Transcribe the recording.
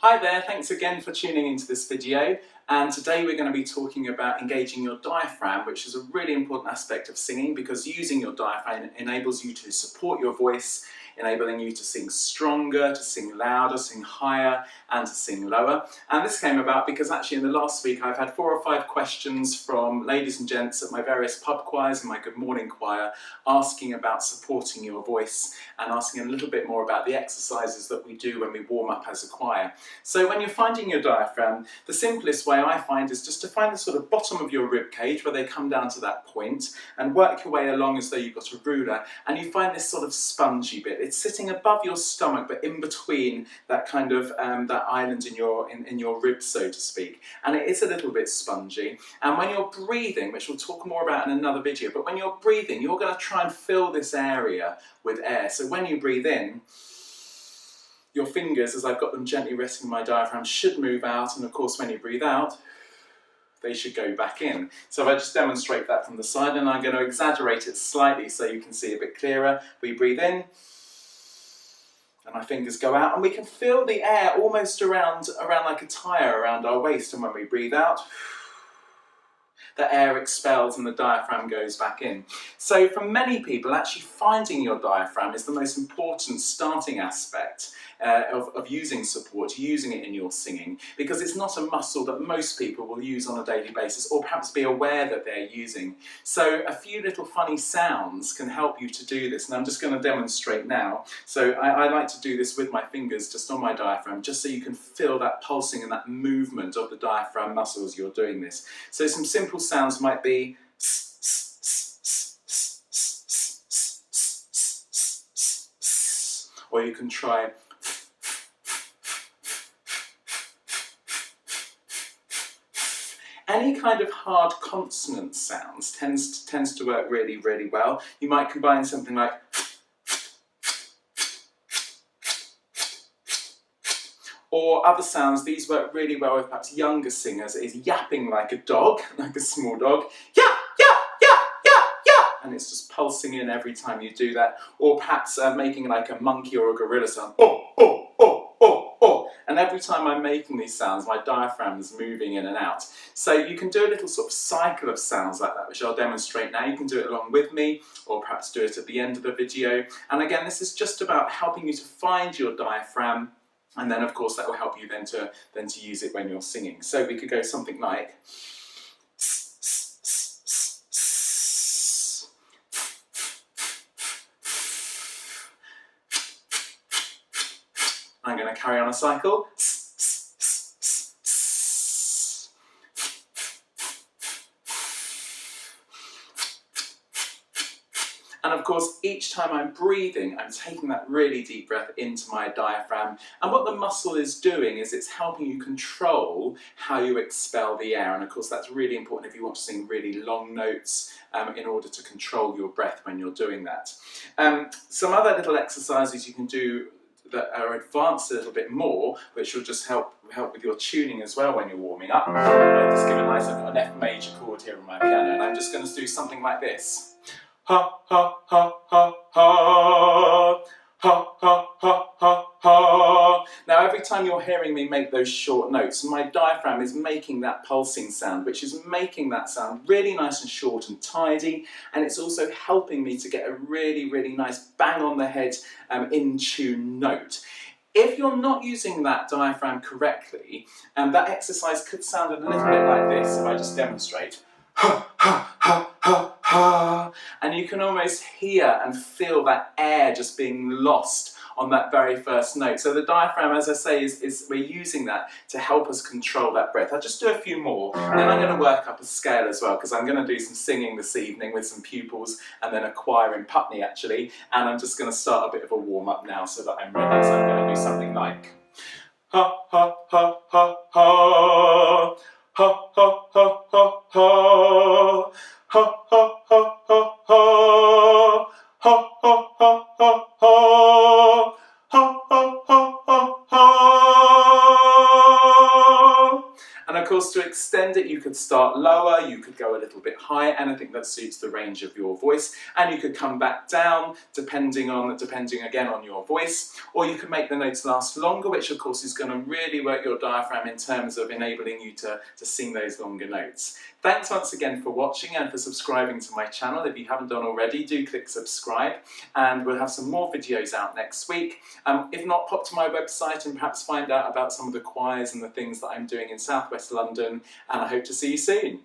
Hi there, thanks again for tuning into this video, and today we're going to be talking about engaging your diaphragm, which is a really important aspect of singing because using your diaphragm enables you to support your voice, enabling you to sing stronger, to sing louder, sing higher and to sing lower. And this came about because actually in the last week I've had 4 or 5 questions from ladies and gents at my various pub choirs and my Good Morning choir asking about supporting your voice and asking a little bit more about the exercises that we do when we warm up as a choir. So when you're finding your diaphragm, the simplest way I find is just to find the sort of bottom of your rib cage where they come down to that point and work your way along as though you've got a ruler, and you find this sort of spongy bit. It's sitting above your stomach but in between that kind of that island in your ribs, so to speak, and it is a little bit spongy. And when you're breathing, which we'll talk more about in another video, but when you're breathing you're going to try and fill this area with air. So when you breathe in, your fingers, as I've got them gently resting on my diaphragm, should move out, and of course when you breathe out, they should go back in. So if I just demonstrate that from the side, and I'm going to exaggerate it slightly so you can see a bit clearer. We breathe in, and my fingers go out, and we can feel the air almost around like a tyre around our waist, and when we breathe out, the air expels and the diaphragm goes back in. So for many people, actually finding your diaphragm is the most important starting aspect of using support, using it in your singing, because it's not a muscle that most people will use on a daily basis or perhaps be aware that they're using. So a few little funny sounds can help you to do this, and I'm just going to demonstrate now. So I like to do this with my fingers just on my diaphragm, just so you can feel that pulsing and that movement of the diaphragm muscles you're doing this. So some simple sounds might be or you can try any kind of hard consonant sounds tends to work really, really well. You might combine something like or other sounds. These work really well with perhaps younger singers, is yapping like a dog, like a small dog. Yap, yap, yap, yap, yap. And it's just pulsing in every time you do that. Or perhaps making like a monkey or a gorilla sound. Oh, oh, oh, oh, oh. And every time I'm making these sounds, my diaphragm is moving in and out. So you can do a little sort of cycle of sounds like that, which I'll demonstrate now. You can do it along with me, or perhaps do it at the end of the video. And again, this is just about helping you to find your diaphragm. And then, of course, that will help you then to use it when you're singing. So we could go something like. I'm going to carry on a cycle. And of course, each time I'm breathing, I'm taking that really deep breath into my diaphragm. And what the muscle is doing is it's helping you control how you expel the air. And of course, that's really important if you want to sing really long notes in order to control your breath when you're doing that. Some other little exercises you can do that are advanced a little bit more, which will just help with your tuning as well when you're warming up. I'll just give a nice, I've got an F major chord here on my piano, and I'm just going to do something like this. Ha, ha, ha, ha, ha, ha, ha, ha, ha, ha. Now every time you're hearing me make those short notes, my diaphragm is making that pulsing sound, which is making that sound really nice and short and tidy, and it's also helping me to get a really, really nice bang on the head in tune note. If you're not using that diaphragm correctly, that exercise could sound a little bit like this if I just demonstrate. Ha, ha, ha, ha, ha. And you can almost hear and feel that air just being lost on that very first note. So the diaphragm, as I say, is we're using that to help us control that breath. I'll just do a few more, then I'm going to work up a scale as well, because I'm going to do some singing this evening with some pupils and then a choir in Putney actually, and I'm just going to start a bit of a warm-up now so that I'm ready. So I'm going to do something like ha, ha, ha, ha, ha. Ha ha ha ha ha, ha ha ha ha ha, ha ha ha ha ha, ha ha ha ha ha. And of course, to extend it, you could start lower, you could go a little bit higher, anything that suits the range of your voice, and you could come back down depending again on your voice, or you could make the notes last longer, which of course is going to really work your diaphragm in terms of enabling you to sing those longer notes. Thanks once again for watching and for subscribing to my channel. If you haven't done already, do click subscribe, and we'll have some more videos out next week. If not, pop to my website and perhaps find out about some of the choirs and the things that I'm doing in South West London, and I hope to see you soon.